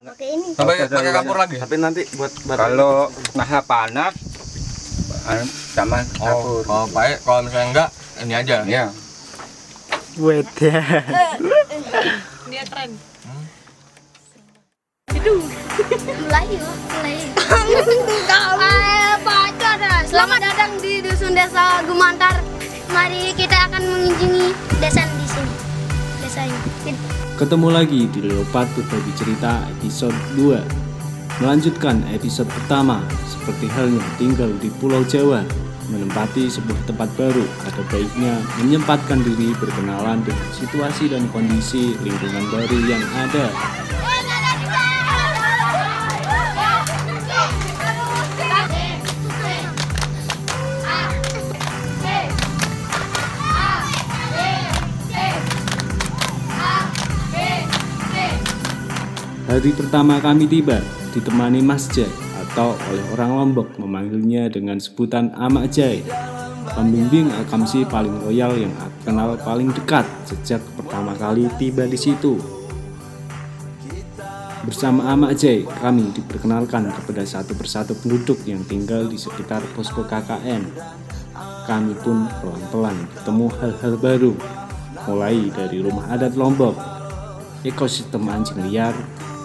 Pakai ini. Pakai kapur lagi. Tapi nanti buat Kalau nah panas sama kapur. Oh, baik. Kalau misalnya enggak, ini aja. Ya. Wedah. Dia tren. Mulai yuk, mulai. Selamat datang di Dusun Desa Gumantar. Mari kita akan mengunjungi desa di sini. Desa ini. Ketemu lagi di Leopard Berbagi Cerita episode 2. Melanjutkan episode pertama, seperti halnya tinggal di Pulau Jawa, menempati sebuah tempat baru, ada baiknya menyempatkan diri berkenalan dengan situasi dan kondisi lingkungan baru yang ada. Hari pertama kami tiba, ditemani Mas Jai, atau oleh orang Lombok memanggilnya dengan sebutan Amak Jai. Pembimbing Akamsi paling loyal yang aku kenal paling dekat sejak pertama kali tiba di situ. Bersama Amak Jai, kami diperkenalkan kepada satu persatu penduduk yang tinggal di sekitar posko KKN. Kami pun pelan-pelan bertemu hal-hal baru, mulai dari rumah adat Lombok, ekosistem anjing liar,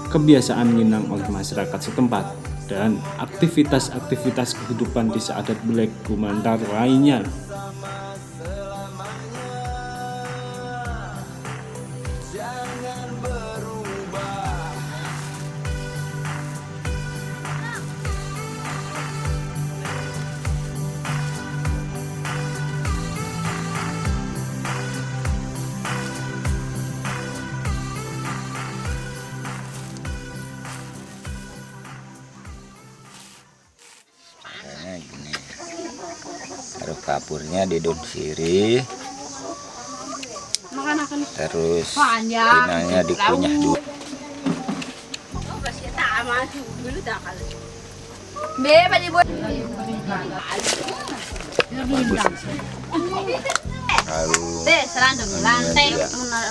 kebiasaan menginang oleh masyarakat setempat, dan aktivitas-aktivitas kehidupan desa adat Belek Gumantar lainnya. Gini. Taruh kapurnya di daun sirih. Terus pinanya dikunyah dulu. Lalu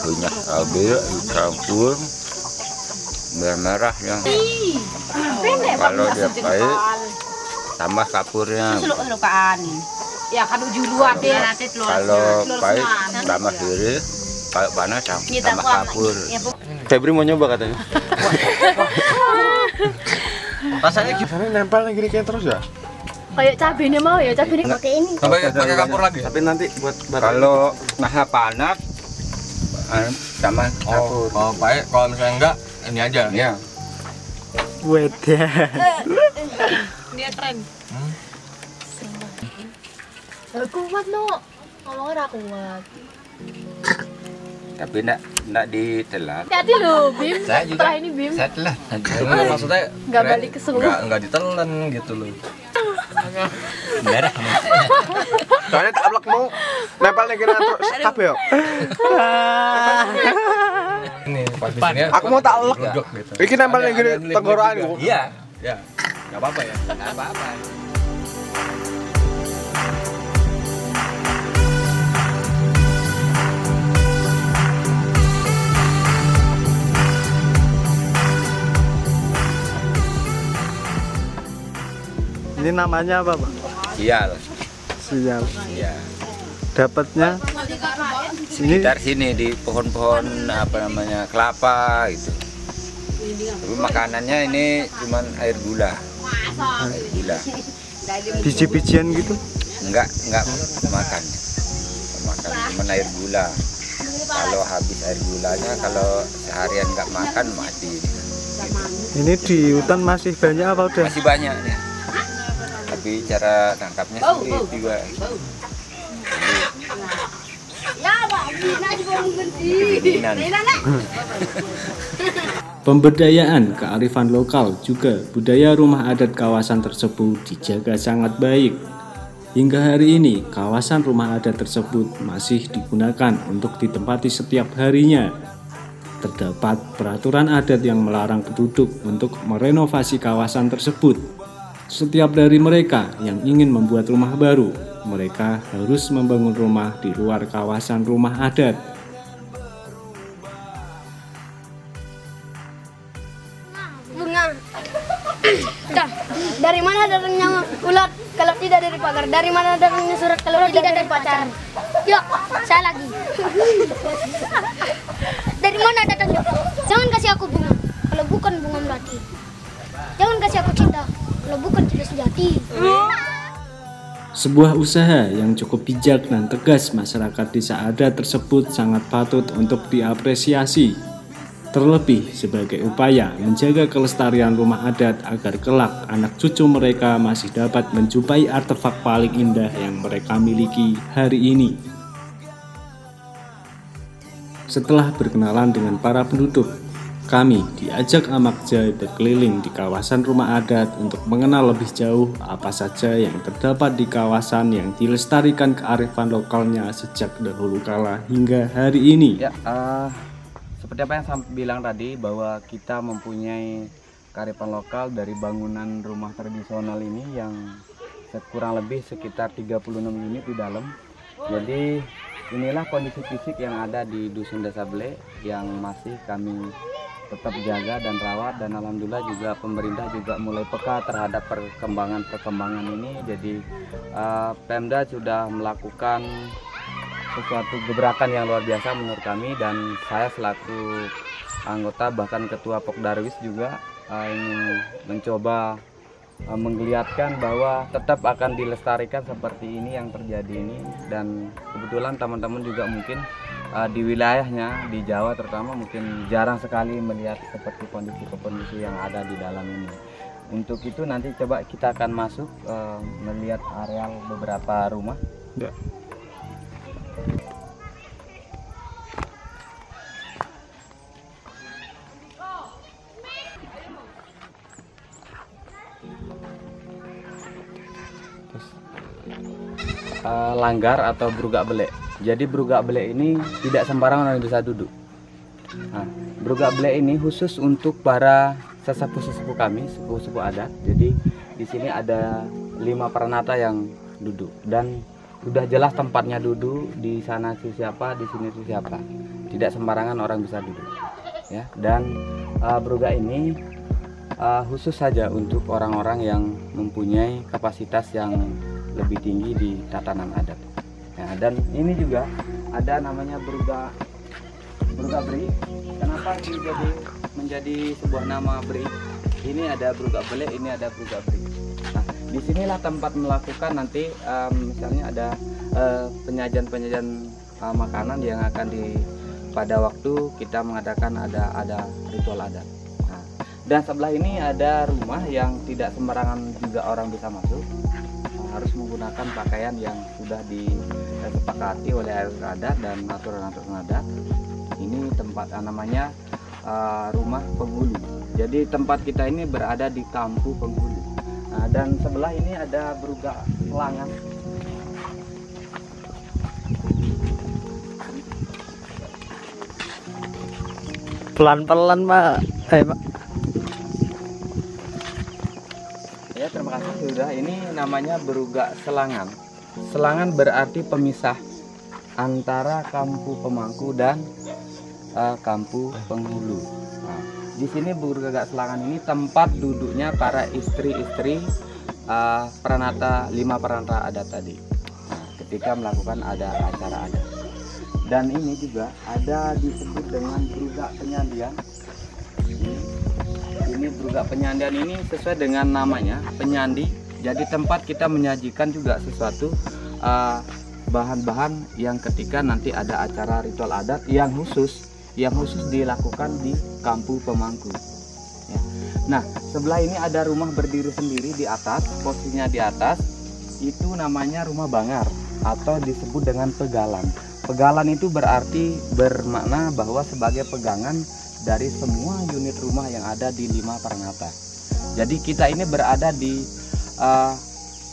kunyah cabai dicampur bawang merah yang kalau dia pahit tambah kapurnya. Ya kan ujung luar deh. Kalau pahit tambah sirih, kalau panas tambah kapur. Febri mau nyoba katanya. Rasanya nempel gini kayak terus ya? Kayak cabenya mau ya, cabenya pakai ini. Pakai kapur lagi. Tapi nanti buat Kalau nah panas tambah kapur. Oh, baik. Kalau misalnya enggak, ini aja. Ya. Wedah. Dia tren. Kuat no, ngomongnya kuat. Tapi enggak ditelan. Hati lo, Bim. Saya juga. Setelah ini Bim. Saya telah. Maksudnya Nggak balik ke Solo. Enggak ditelan gitu loh. Merah. Soalnya tak ablak mau nempel nih kira terus kabeh yo. Ini pas di sini. Aku mau tak elek. Gitu. Iki nempel nih gini tenggorokan gua. Iya. Ya. Enggak apa-apa ya. Enggak apa-apa. Ini namanya apa, Pak? Sial. Sial. Iya. Dapatnya ini Sekitar sini di pohon-pohon apa namanya kelapa gitu. Tapi makanannya ini cuman air gula. Air gula. biji-bijian gitu. Enggak makan. Makan cuman air gula. Kalau habis air gulanya, kalau seharian nggak makan mati. Ini di hutan masih banyak apa udah? Masih banyak ya. Tapi cara tangkapnya sulit juga. Pemberdayaan kearifan lokal juga budaya rumah adat kawasan tersebut dijaga sangat baik. Hingga hari ini, kawasan rumah adat tersebut masih digunakan untuk ditempati setiap harinya. Terdapat peraturan adat yang melarang penduduk untuk merenovasi kawasan tersebut. Setiap dari mereka yang ingin membuat rumah baru, mereka harus membangun rumah di luar kawasan rumah adat. Dari mana datangnya ulat kalau tidak dari pagar? Dari mana datangnya surat kalau tidak dari pacar? Yuk, saya lagi. Dari mana datangnya? Jangan kasih aku bunga kalau bukan bunga melati. Jangan kasih aku cinta kalau bukan cinta sejati. Sebuah usaha yang cukup bijak dan tegas masyarakat desa adat tersebut sangat patut untuk diapresiasi. Terlebih sebagai upaya menjaga kelestarian rumah adat agar kelak anak cucu mereka masih dapat menjumpai artefak paling indah yang mereka miliki hari ini. Setelah berkenalan dengan para penduduk, kami diajak Amakja berkeliling di kawasan rumah adat untuk mengenal lebih jauh apa saja yang terdapat di kawasan yang dilestarikan kearifan lokalnya sejak dahulu kala hingga hari ini. Ya, seperti apa yang saya bilang tadi, bahwa kita mempunyai kearifan lokal dari bangunan rumah tradisional ini yang kurang lebih sekitar 36 unit di dalam. Jadi inilah kondisi fisik yang ada di Dusun Desa Ble yang masih kami tetap jaga dan rawat, dan alhamdulillah juga pemerintah juga mulai peka terhadap perkembangan ini. Jadi Pemda sudah melakukan sesuatu gebrakan yang luar biasa menurut kami, dan saya selaku anggota bahkan ketua Pokdarwis juga ingin mencoba menggeliatkan bahwa tetap akan dilestarikan seperti ini yang terjadi ini. Dan kebetulan teman-teman juga mungkin di wilayahnya di Jawa terutama mungkin jarang sekali melihat seperti kondisi yang ada di dalam ini. Untuk itu nanti coba kita akan masuk melihat areal beberapa rumah. Ya. Langgar atau Brugak Belek. Jadi Brugak Belek ini tidak sembarangan orang bisa duduk. Nah, Brugak Belek ini khusus untuk para sesepuh-sesepuh kami, sepuh-sepuh adat. Jadi di sini ada 5 peranata yang duduk, dan sudah jelas tempatnya duduk, di sana siapa, di sini siapa. Tidak sembarangan orang bisa duduk. Ya, dan Brugak ini khusus saja untuk orang-orang yang mempunyai kapasitas yang lebih tinggi di tatanan adat. Nah, dan ini juga ada namanya Brugak Beri. Kenapa ini menjadi sebuah nama Beri? Ini ada Brugak Belek, ini ada Brugak Beri. Nah, disinilah tempat melakukan nanti misalnya ada penyajian makanan yang akan pada waktu kita mengadakan ada ritual adat. Nah, dan sebelah ini ada rumah yang tidak sembarangan juga orang bisa masuk. Harus menggunakan pakaian yang sudah disepakati oleh adat dan aturan-aturan adat. Ini tempat namanya rumah penghulu. Jadi tempat kita ini berada di Kampu Penghulu. Nah, dan sebelah ini ada Brugak Langan. Pelan-pelan, Pak. Pak. Ya, terima kasih sudah. Ini namanya Brugak Selangan. Selangan berarti pemisah antara Kampu Pemangku dan Kampu Penghulu. Nah, di sini Brugak Selangan ini tempat duduknya para istri-istri peranata 5 peranata adat tadi. Nah, ketika melakukan ada acara adat. Dan ini juga ada disebut dengan Brugak Penyandian. Ini Brugak Penyandian ini sesuai dengan namanya, penyandi. Jadi tempat kita menyajikan juga sesuatu bahan-bahan yang ketika nanti ada acara ritual adat yang khusus dilakukan di Kampu Pemangku. Ya. Nah, sebelah ini ada rumah berdiri sendiri di atas, posisinya di atas itu namanya rumah bangar atau disebut dengan pegalan. Pegalan itu bermakna bahwa sebagai pegangan dari semua unit rumah yang ada di 5 peranata. Jadi kita ini berada di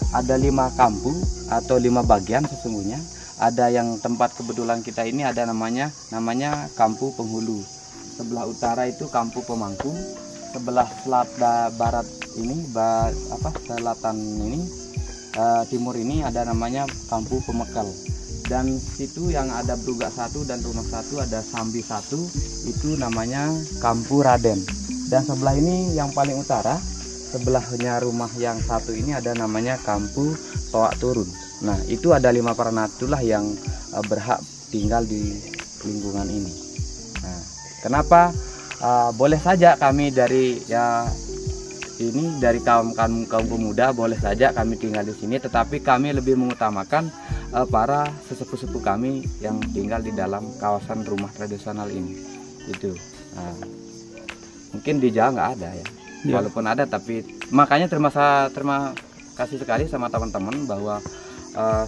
ada 5 kampu atau 5 bagian sesungguhnya. Ada yang tempat kebetulan kita ini ada namanya Kampu Penghulu. Sebelah utara itu Kampu Pemangku, sebelah barat ini selatan ini timur ini ada namanya Kampu Pemekal. Dan situ yang ada Brugak 1 dan Runok 1 ada Sambi 1 itu namanya Kampu Raden. Dan sebelah ini yang paling utara, sebelahnya rumah yang satu ini ada namanya Kampu Toak Turun. Nah, itu ada 5 Paranatulah yang berhak tinggal di lingkungan ini. Nah, kenapa? Boleh saja kami dari kaum pemuda boleh saja kami tinggal di sini, tetapi kami lebih mengutamakan para sesepuh-sepuh kami yang tinggal di dalam kawasan rumah tradisional ini. Itu. Nah, mungkin di Jawa nggak ada ya. Walaupun ada, tapi makanya terima kasih sekali sama teman-teman bahwa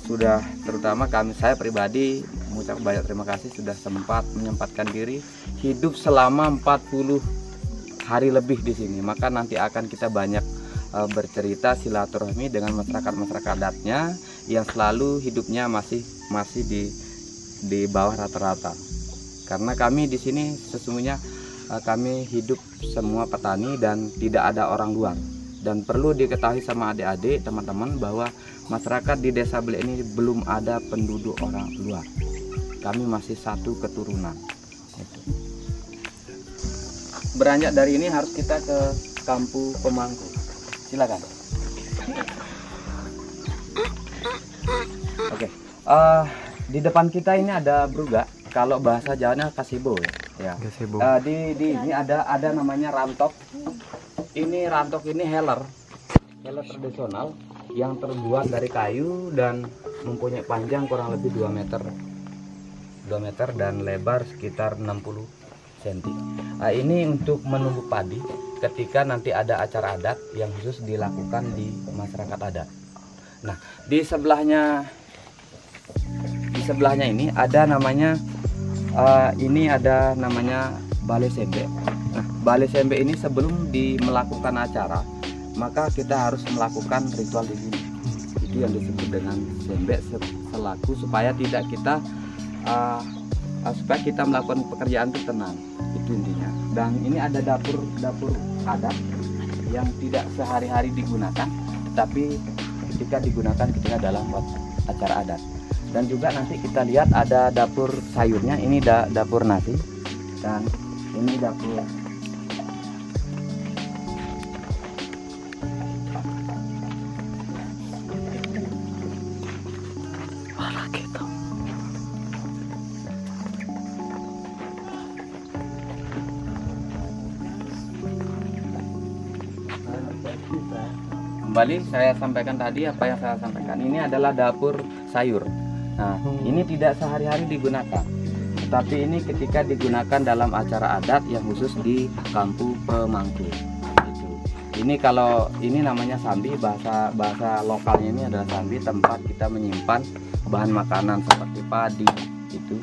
sudah, terutama saya pribadi mengucap banyak terima kasih sudah menyempatkan diri hidup selama 40 hari lebih di sini. Maka nanti akan kita banyak bercerita silaturahmi dengan masyarakat adatnya yang selalu hidupnya masih di bawah rata-rata. Karena kami di sini sesungguhnya kami hidup semua petani dan tidak ada orang luar. Dan perlu diketahui sama adik-adik, teman-teman, bahwa masyarakat di Desa Belek ini belum ada penduduk orang luar. Kami masih satu keturunan. Beranjak dari ini harus kita ke Kampu Pemangku. Silakan. Oke. Di depan kita ini ada bruga. Kalau bahasa Jawanya kasibo ya. Kasibo. Di ini ada namanya rantok. Ini rantok ini heller tradisional yang terbuat dari kayu dan mempunyai panjang kurang lebih 2 meter dan lebar sekitar 60 cm. Ini untuk menumbuk padi ketika nanti ada acara adat yang khusus dilakukan di masyarakat adat. Nah, di sebelahnya ini ada namanya Balai Sembe. Nah, Balai Sembe ini sebelum melakukan acara, maka kita harus melakukan ritual di sini. Itu yang disebut dengan sembe selaku supaya tidak kita supaya kita melakukan pekerjaan itu tenang. Itu intinya. Dan ini ada dapur adat yang tidak sehari-hari digunakan, tapi ketika digunakan ketika dalam acara adat. Dan juga nanti kita lihat ada dapur sayurnya. Ini dapur nasi dan ini dapur kembali saya sampaikan tadi apa yang saya sampaikan. Ini adalah dapur sayur. Nah, ini tidak sehari-hari digunakan, tetapi ini ketika digunakan dalam acara adat yang khusus di Kampu Pemangku. Ini kalau ini namanya sambi, bahasa lokalnya ini adalah sambi, tempat kita menyimpan bahan makanan seperti padi. Itu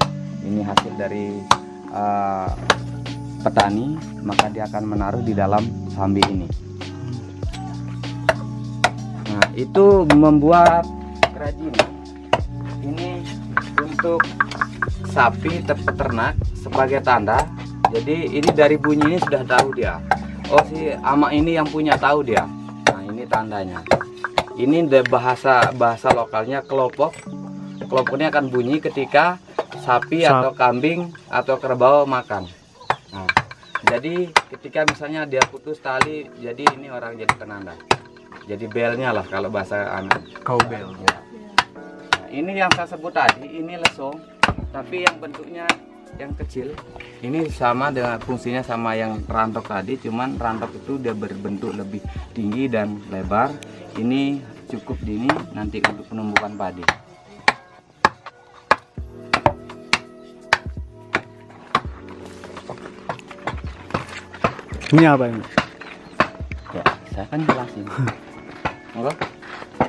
ini hasil dari petani, maka dia akan menaruh di dalam sambi ini. Nah, itu membuat kerajinan. Ini untuk sapi peternak sebagai tanda. Jadi ini dari bunyi ini sudah tahu dia. Oh, si ama ini yang punya, tahu dia. Nah, ini tandanya. Ini bahasa lokalnya kelopok. Kelopoknya akan bunyi ketika sapi atau kambing atau kerbau makan. Nah, jadi ketika misalnya dia putus tali, jadi ini orang jadi penanda. Jadi belnya lah kalau bahasa anak. Kau bel. Ya. Nah, ini yang saya sebut tadi, ini lesong, tapi yang bentuknya yang kecil. Ini sama dengan fungsinya sama yang rantok tadi, cuman rantok itu dia berbentuk lebih tinggi dan lebar. Ini cukup dini nanti untuk penumbukan padi. Ini apa ini? Ya, saya akan jelasin.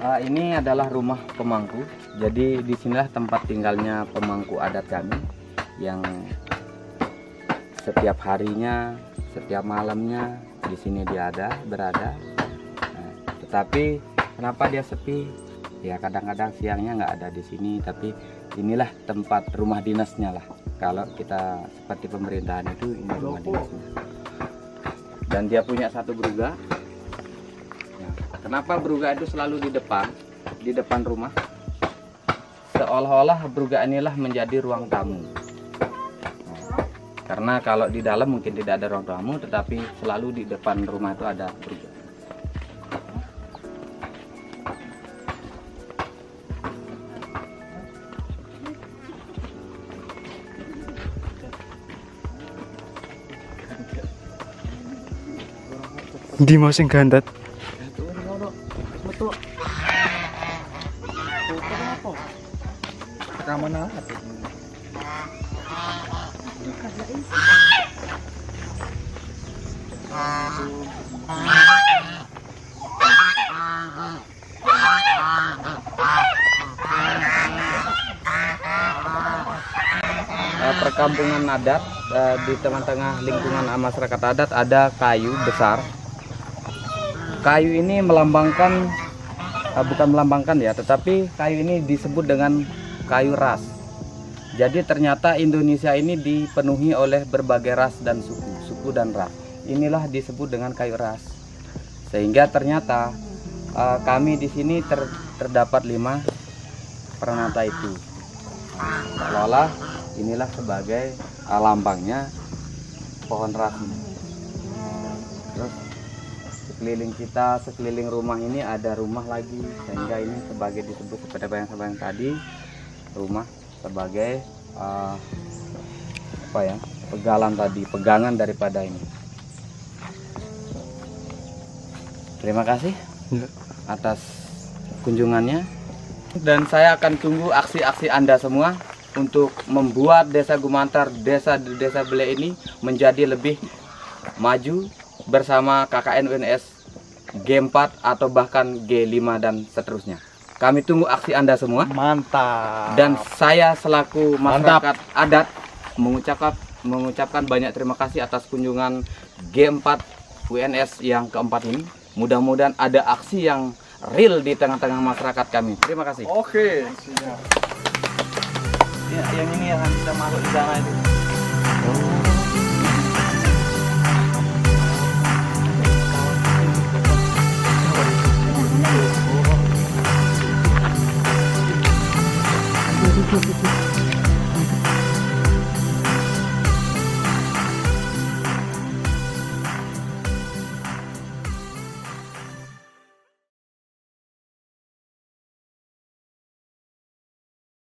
Ini adalah rumah pemangku. Jadi disinilah tempat tinggalnya pemangku adat kami yang setiap harinya, setiap malamnya di sini dia berada. Nah, tetapi kenapa dia sepi? Ya kadang-kadang siangnya nggak ada di sini, tapi inilah tempat rumah dinasnya lah. Kalau kita seperti pemerintahan itu ini rumah dinasnya. Dan dia punya satu bruga. Ya, kenapa bruga itu selalu di depan rumah? Seolah-olah bruga inilah menjadi ruang tamu. Karena kalau di dalam mungkin tidak ada ruang tamu, tetapi selalu di depan rumah itu ada brugak. Di mau sing gandat. Perkampungan adat di tengah-tengah lingkungan masyarakat adat ada kayu besar. Kayu ini melambangkan, bukan melambangkan ya, tetapi kayu ini disebut dengan kayu ras. Jadi ternyata Indonesia ini dipenuhi oleh berbagai ras dan suku dan ras. Inilah disebut dengan kayu ras. Sehingga ternyata kami di sini terdapat 5 Pranata itu. Seolah-olah inilah sebagai lambangnya pohon ras ini. Terus sekeliling kita, sekeliling rumah ini ada rumah lagi, sehingga ini sebagai disebut seperti yang tadi, rumah sebagai pegangan daripada ini. Terima kasih atas kunjungannya, dan saya akan tunggu aksi-aksi Anda semua untuk membuat Desa Gumantar, Desa Bele ini menjadi lebih maju bersama KKN UNS G4 atau bahkan G5 dan seterusnya. Kami tunggu aksi Anda semua. Mantap. Dan saya selaku masyarakat adat mengucapkan banyak terima kasih atas kunjungan G4 UNS yang keempat ini. Mudah-mudahan ada aksi yang real di tengah-tengah masyarakat kami. Terima kasih. Oke, siap. Ya, yang ini yang kita masuk di sana itu. Thank you.